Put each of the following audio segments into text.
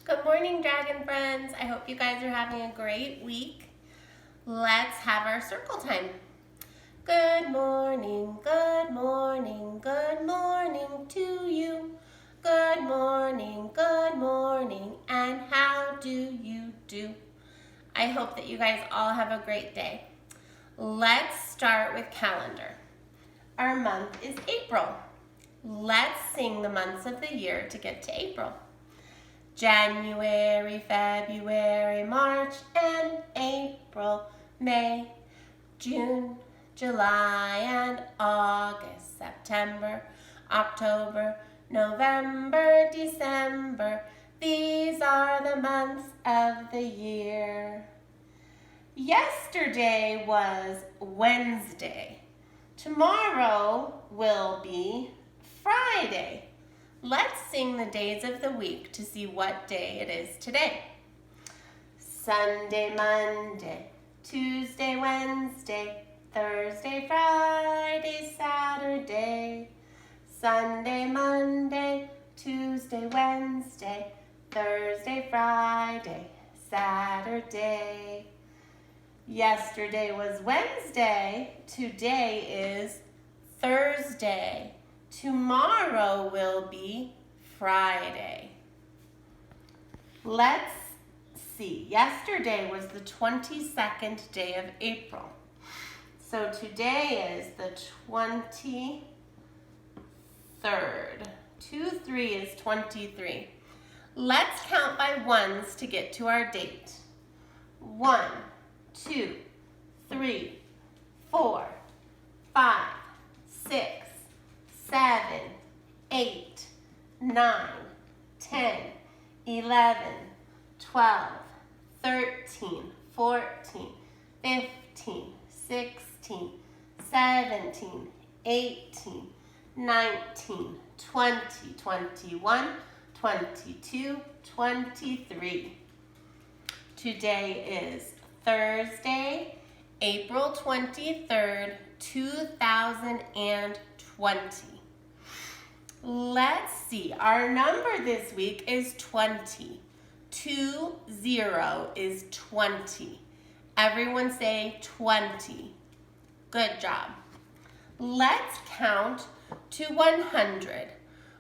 Good morning, Dragon friends. I hope you guys are having a great week. Let's have our circle time. Good morning, good morning, good morning to you. Good morning, and how do you do? I hope that you guys all have a great day. Let's start with calendar. Our month is April. Let's sing the months of the year to get to April. January, February, March, and April, May, June, July, and August, September, October, November, December. These are the months of the year. Yesterday was Wednesday. Tomorrow will be Friday. Let's sing the days of the week to see what day it is today. Sunday, Monday, Tuesday, Wednesday, Thursday, Friday, Saturday. Sunday, Monday, Tuesday, Wednesday, Thursday, Friday, Saturday. Yesterday was Wednesday. Today is Thursday. Tomorrow will be Friday. Let's see. Yesterday was the 22nd day of April. So today is the 23rd. 2-3 is 23. Let's count by ones to get to our date. 1, 2, 3, 4, 5, 6, 7, 8, 9, 10, 11, 12, 13, 14, 15, 16, 17, 18, 19, 20, 21, 22, 23. Today is Thursday, April 23rd, 2020. Let's see, our number this week is 20. 20 is 20. Everyone say 20. Good job. Let's count to 100.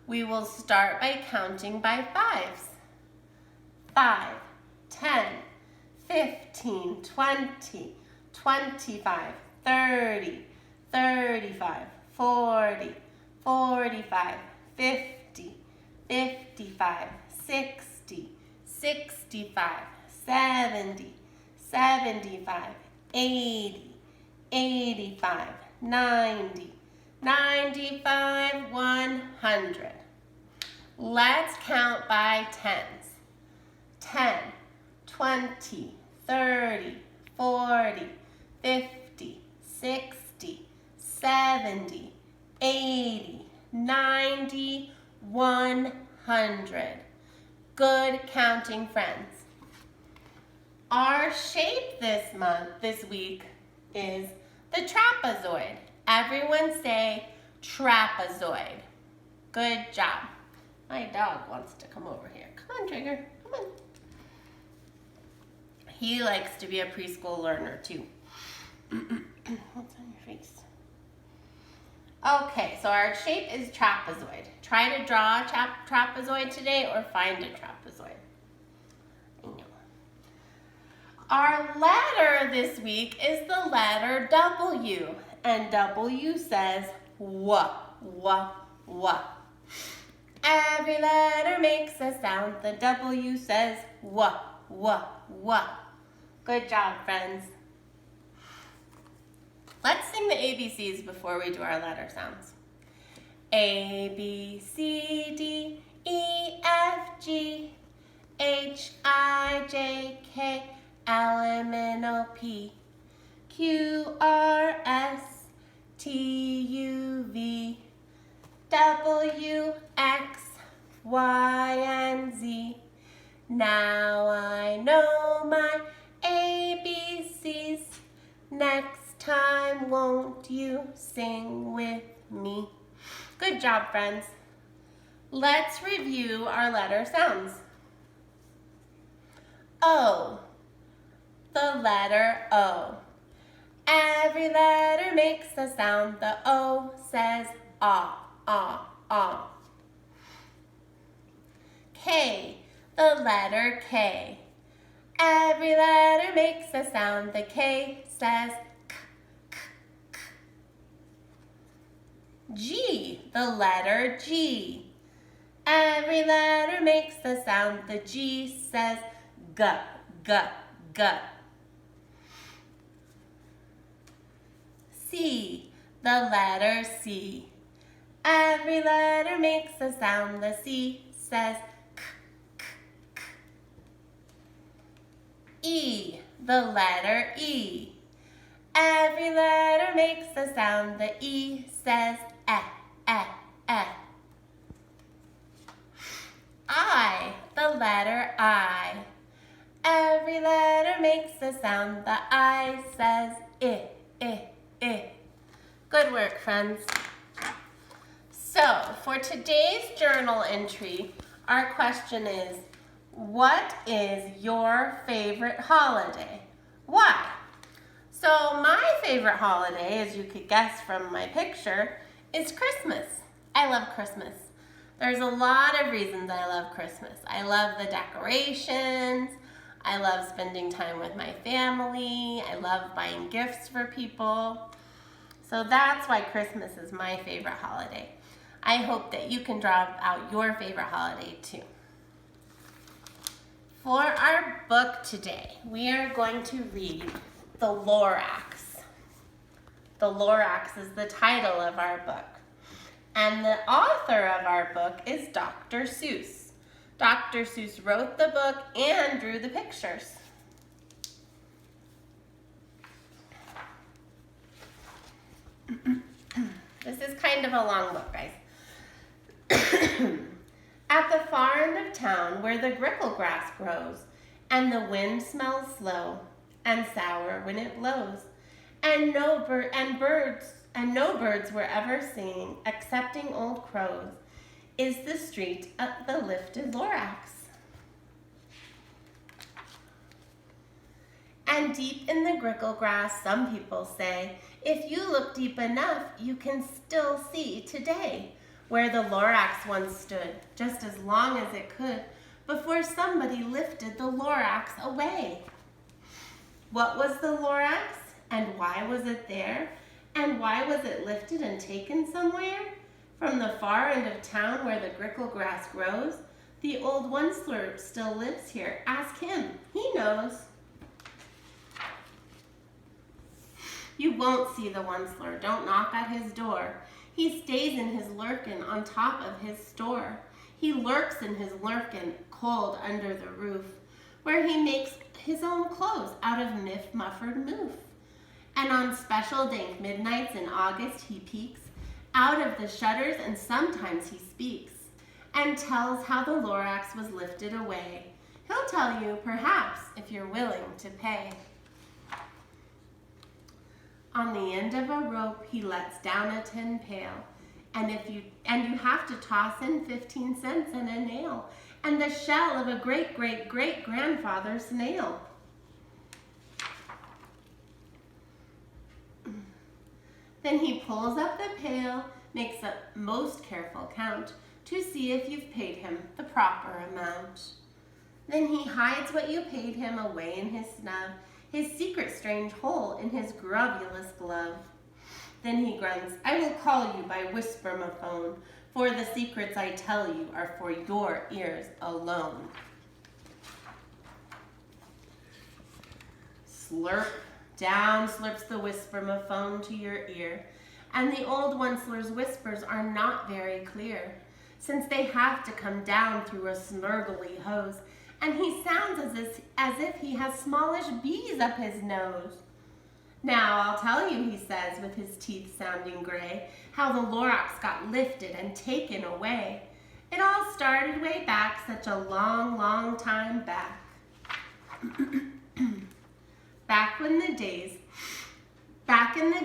We will start by counting by fives. 5, 10, 15, 20, 25, 30, 35, 40, 45, 50, 55, 60, 65, 70, 75, 80, 85, 90, 95, 100. Let's count by tens. 10, 20, 30, 40, 50, 60, 70, 80, 90, 100. Good counting, friends. Our shape this week is the trapezoid. Everyone say trapezoid. Good job. My dog wants to come over here. Come on, Trigger. Come on. He likes to be a preschool learner too. What's on your face? Okay, so our shape is trapezoid. Try to draw a trapezoid today or find a trapezoid. I know. Our letter this week is the letter W. And W says W, W, W. Every letter makes a sound. The W says W, W, W. Good job, friends. Let's sing the ABCs before we do our letter sounds. A, B, C, D, E, F, G, H, I, J, K, L, M, N, O, P, Q, R, S, T, U, V, W, X, Y, and Z. Now I know my ABCs. Next time, won't you sing with me? Good job, friends. Let's review our letter sounds. O, the letter O. Every letter makes a sound. The O says ah, ah, ah. K, the letter K. Every letter makes a sound. The K says k, k, k. G, the letter G. Every letter makes a sound. The G says g, g, g. C, the letter C. Every letter makes a sound. The C says k, k, k. E, the letter E. Every letter makes a sound. The E says eh, eh, eh. I, the letter I. Every letter makes a sound. The I says I, I, I. Good work, friends. So, for today's journal entry, our question is, what is your favorite holiday? Why? So, my favorite holiday, as you could guess from my picture, is Christmas. I love Christmas. There's a lot of reasons I love Christmas. I love the decorations. I love spending time with my family. I love buying gifts for people. So that's why Christmas is my favorite holiday. I hope that you can draw out your favorite holiday too. For our book today, we are going to read The Lorax. The Lorax is the title of our book. And the author of our book is Dr. Seuss. Dr. Seuss wrote the book and drew the pictures. This is kind of a long book, guys. At the far end of town where the grickle grass grows, and the wind smells slow and sour when it blows, and no birds were ever singing, excepting old crows, is the street of the lifted Lorax. And deep in the grickle grass, some people say, if you look deep enough, you can still see today where the Lorax once stood, just as long as it could, before somebody lifted the Lorax away. What was the Lorax, and why was it there? And why was it lifted and taken somewhere? From the far end of town where the grickle grass grows, the old Onceler still lives here. Ask him, he knows. You won't see the Onceler, don't knock at his door. He stays in his lurkin on top of his store. He lurks in his lurkin, cold under the roof, where he makes his own clothes out of Miff Mufford Moof. And on special dank midnights in August he peeks out of the shutters, and sometimes he speaks and tells how the Lorax was lifted away. He'll tell you, perhaps, if you're willing to pay. On the end of a rope he lets down a tin pail, and you have to toss in 15 cents and a nail, and the shell of a great-great-great-grandfather's snail. Then he pulls up the pail, makes a most careful count to see if you've paid him the proper amount. Then he hides what you paid him away in his snub, his secret strange hole in his grovulous glove. Then he grunts, I will call you by whisper-mophone, for the secrets I tell you are for your ears alone. Slurp, down slurps the whisper-mophone to your ear, and the old Onceler's whispers are not very clear, since they have to come down through a snurgly hose, and he sounds as if he has smallish bees up his nose. Now I'll tell you, he says, with his teeth sounding gray, how the Lorax got lifted and taken away. It all started way back, such a long, long time back. Back in the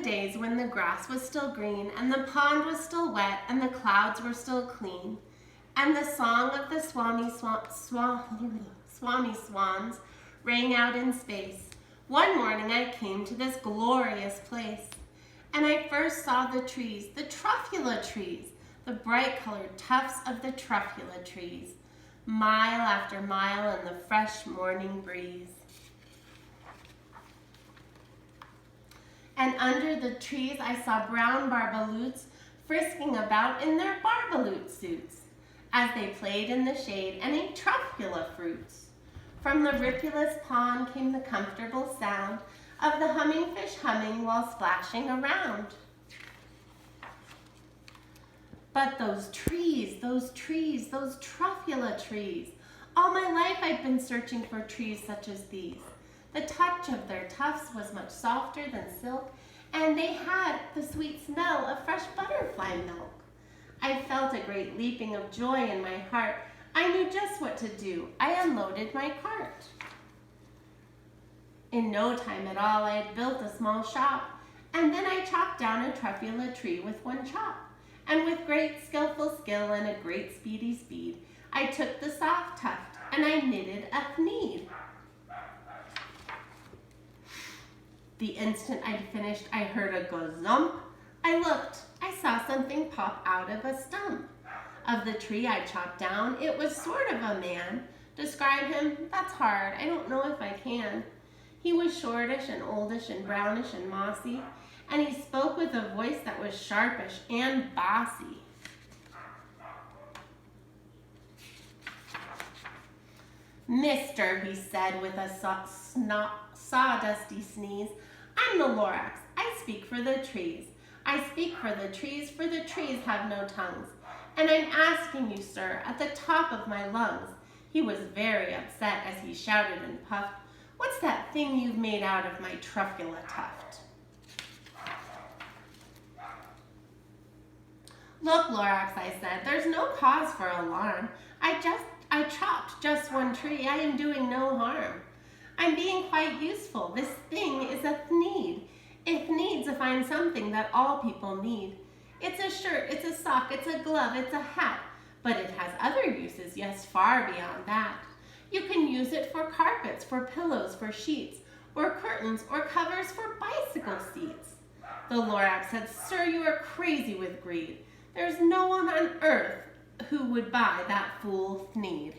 days when the grass was still green, and the pond was still wet, and the clouds were still clean, and the song of the Swami swans rang out in space. One morning I came to this glorious place, and I first saw the trees, the truffula trees, the bright colored tufts of the truffula trees, mile after mile in the fresh morning breeze. And under the trees I saw brown barbaloots frisking about in their barbaloot suits as they played in the shade and ate truffula fruits. From the ripulous pond came the comfortable sound of the humming fish humming while splashing around. But those trees, those truffula trees. All my life I've been searching for trees such as these. The touch of their tufts was much softer than silk, and they had the sweet smell of fresh butterfly milk. I felt a great leaping of joy in my heart. I knew just what to do. I unloaded my cart. In no time at all, I had built a small shop, and then I chopped down a truffula tree with one chop. And with great skillful skill and a great speedy speed, I took the soft tuft and I knitted a thneed. The instant I'd finished, I heard a gazump. I looked, I saw something pop out of a stump. Of the tree I chopped down, it was sort of a man. Describe him, that's hard, I don't know if I can. He was shortish and oldish and brownish and mossy, and he spoke with a voice that was sharpish and bossy. Mister, he said with a sawdusty sneeze, I'm the Lorax. I speak for the trees. I speak for the trees have no tongues. And I'm asking you, sir, at the top of my lungs. He was very upset as he shouted and puffed, what's that thing you've made out of my truffula tuft? Look, Lorax, I said, there's no cause for alarm. I chopped just one tree. I am doing no harm. I'm being quite useful. This thing is a thneed. It needs to find something that all people need. It's a shirt, it's a sock, it's a glove, it's a hat, but it has other uses, yes, far beyond that. You can use it for carpets, for pillows, for sheets, or curtains, or covers for bicycle seats. The Lorax said, sir, you are crazy with greed. There's no one on earth who would buy that fool thneed.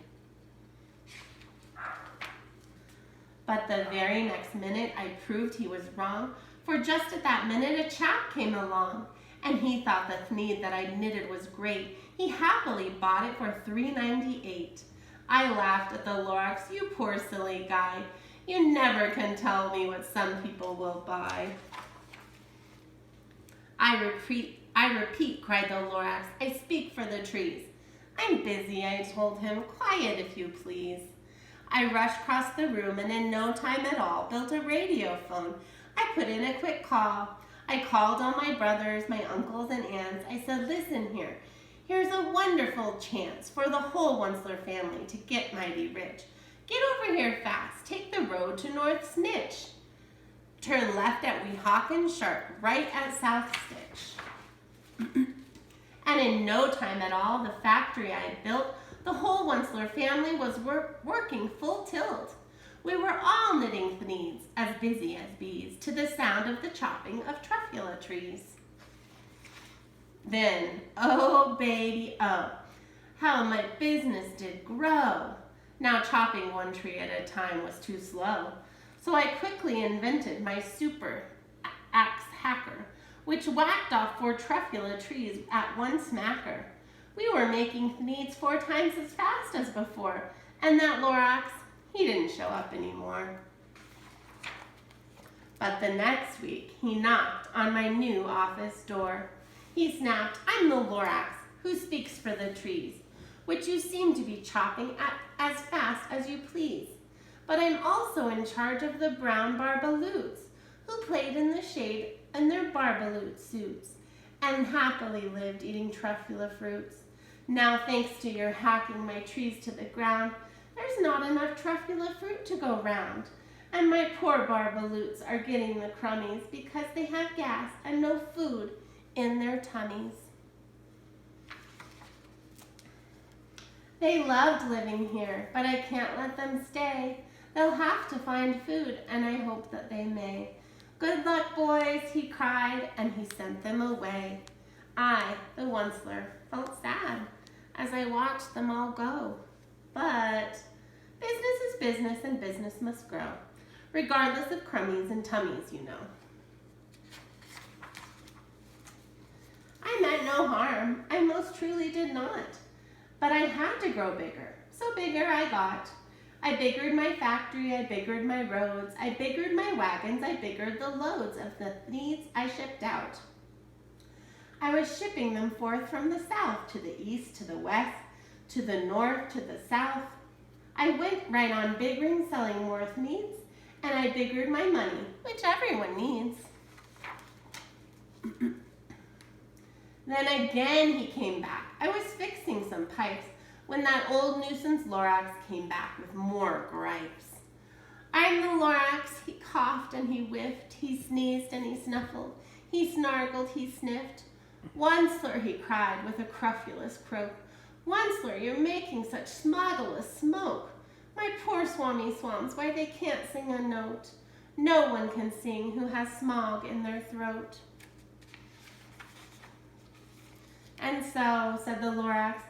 But the very next minute I proved he was wrong, for just at that minute a chap came along, and he thought the thneed that I knitted was great. He happily bought it for $3.98. I laughed at the Lorax, you poor silly guy. You never can tell me what some people will buy. I repeat, cried the Lorax, I speak for the trees. I'm busy, I told him, quiet if you please. I rushed across the room and in no time at all built a radio phone. I put in a quick call. I called all my brothers, my uncles and aunts. I said, listen here. Here's a wonderful chance for the whole Onceler family to get mighty rich. Get over here fast. Take the road to North Snitch. Turn left at Weehawken Sharp, right at South Stitch. And in no time at all, the factory I had built, the whole Onceler family was working full tilt. We were all knitting thneeds, as busy as bees, to the sound of the chopping of truffula trees. Then, oh baby, oh, how my business did grow. Now chopping one tree at a time was too slow, so I quickly invented my super axe hacker, which whacked off 4 truffula trees at one smacker. We were making thneeds 4 times as fast as before, and that Lorax, he didn't show up anymore. But the next week, he knocked on my new office door. He snapped, I'm the Lorax, who speaks for the trees, which you seem to be chopping at as fast as you please. But I'm also in charge of the brown barbaloots, who played in the shade in their barbaloot suits, and happily lived eating truffula fruits. Now, thanks to your hacking my trees to the ground, there's not enough truffula fruit to go round, and my poor barbaloots are getting the crummies because they have gas and no food in their tummies. They loved living here, but I can't let them stay. They'll have to find food, and I hope that they may. Good luck, boys, he cried, and he sent them away. I, the Onceler, felt sad as I watched them all go. But business is business, and business must grow, regardless of crummies and tummies, you know. I meant no harm, I most truly did not. But I had to grow bigger, so bigger I got. I biggered my factory, I biggered my roads, I biggered my wagons, I biggered the loads of the needs I shipped out. I was shipping them forth from the south to the east, to the west, to the north, to the south. I went right on biggering, selling more needs, and I biggered my money, which everyone needs. Then again he came back. I was fixing some pipes when that old nuisance Lorax came back with more gripes. I'm the Lorax, he coughed and he whiffed, he sneezed and he snuffled, he snargled, he sniffed. Onceler, he cried with a crufulous croak, Onceler, you're making such smoggleless smoke. My poor swammy swans, why they can't sing a note. No one can sing who has smog in their throat. And so, said the Lorax,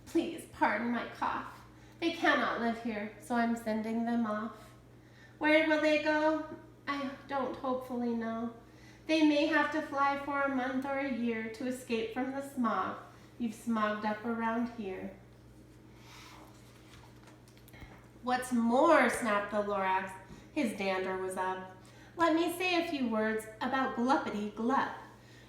please pardon my cough. They cannot live here, so I'm sending them off. Where will they go? I don't hopefully know. They may have to fly for a month or a year to escape from the smog you've smogged up around here. What's more, snapped the Lorax, his dander was up. Let me say a few words about gluppity glup.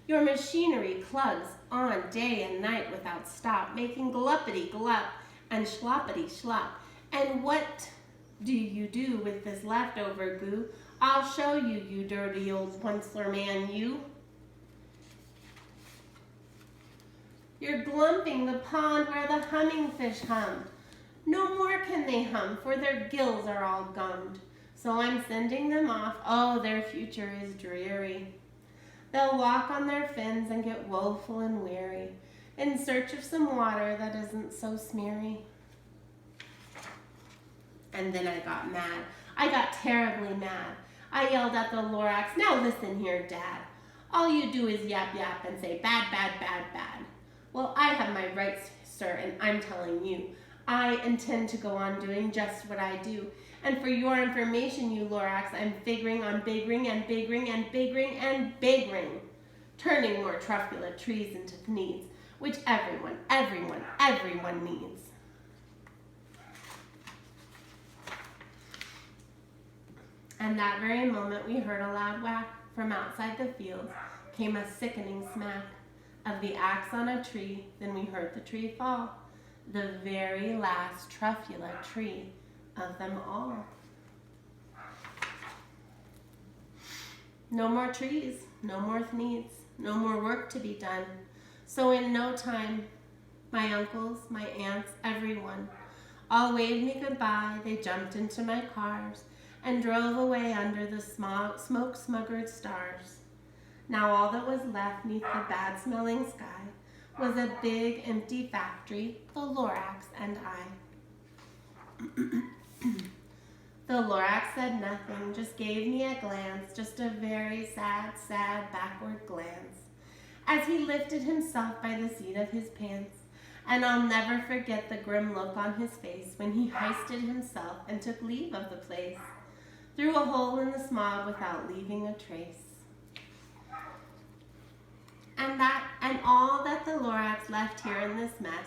Your machinery clugs on day and night without stop, making gluppity glup and schloppity schlop. And what do you do with this leftover goo? I'll show you, you dirty old Onceler man, you. You're glumping the pond where the humming fish hummed. No more can they hum, for their gills are all gummed. So I'm sending them off. Oh, their future is dreary. They'll walk on their fins and get woeful and weary, in search of some water that isn't so smeary. And then I got mad. I got terribly mad. I yelled at the Lorax, now listen here, Dad. All you do is yap yap and say bad, bad, bad, bad. Well, I have my rights, sir, and I'm telling you, I intend to go on doing just what I do. And for your information, you Lorax, I'm figuring on biggering and biggering and biggering and biggering, turning more truculent trees into needs, which everyone needs. And that very moment we heard a loud whack. From outside the fields came a sickening smack of the axe on a tree. Then we heard the tree fall, the very last truffula tree of them all. No more trees, no more needs, no more work to be done. So in no time, my uncles, my aunts, everyone, all waved me goodbye. They jumped into my cars and drove away under the smoke-smuggered stars. Now all that was left neath the bad-smelling sky was a big, empty factory, the Lorax and I. The Lorax said nothing, just gave me a glance, just a very sad, sad backward glance, as he lifted himself by the seat of his pants. And I'll never forget the grim look on his face when he hoisted himself and took leave of the place, through a hole in the smog without leaving a trace. And all that the Lorax left here in this mess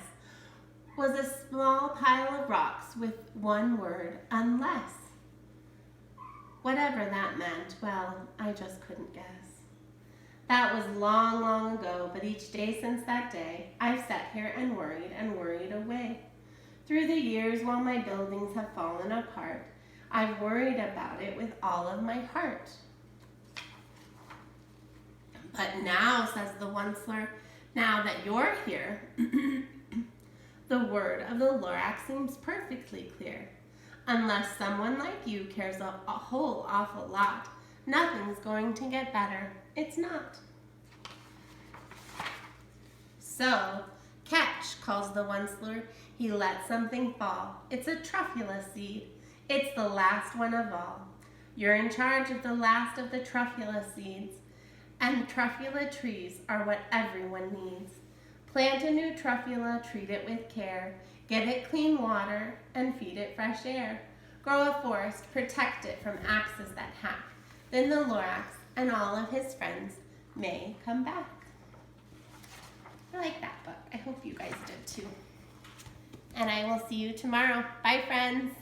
was a small pile of rocks with one word, unless. Whatever that meant, well, I just couldn't guess. That was long, long ago, but each day since that day, I've sat here and worried away. Through the years, while my buildings have fallen apart, I've worried about it with all of my heart. But now, says the Onceler, now that you're here, the word of the Lorax seems perfectly clear. Unless someone like you cares a whole awful lot, nothing's going to get better. It's not. So, catch, calls the Onceler. He lets something fall. It's a truffula seed. It's the last one of all. You're in charge of the last of the truffula seeds, and truffula trees are what everyone needs. Plant a new truffula, treat it with care, give it clean water, and feed it fresh air. Grow a forest, protect it from axes that hack. Then the Lorax and all of his friends may come back. I like that book. I hope you guys did too. And I will see you tomorrow. Bye, friends.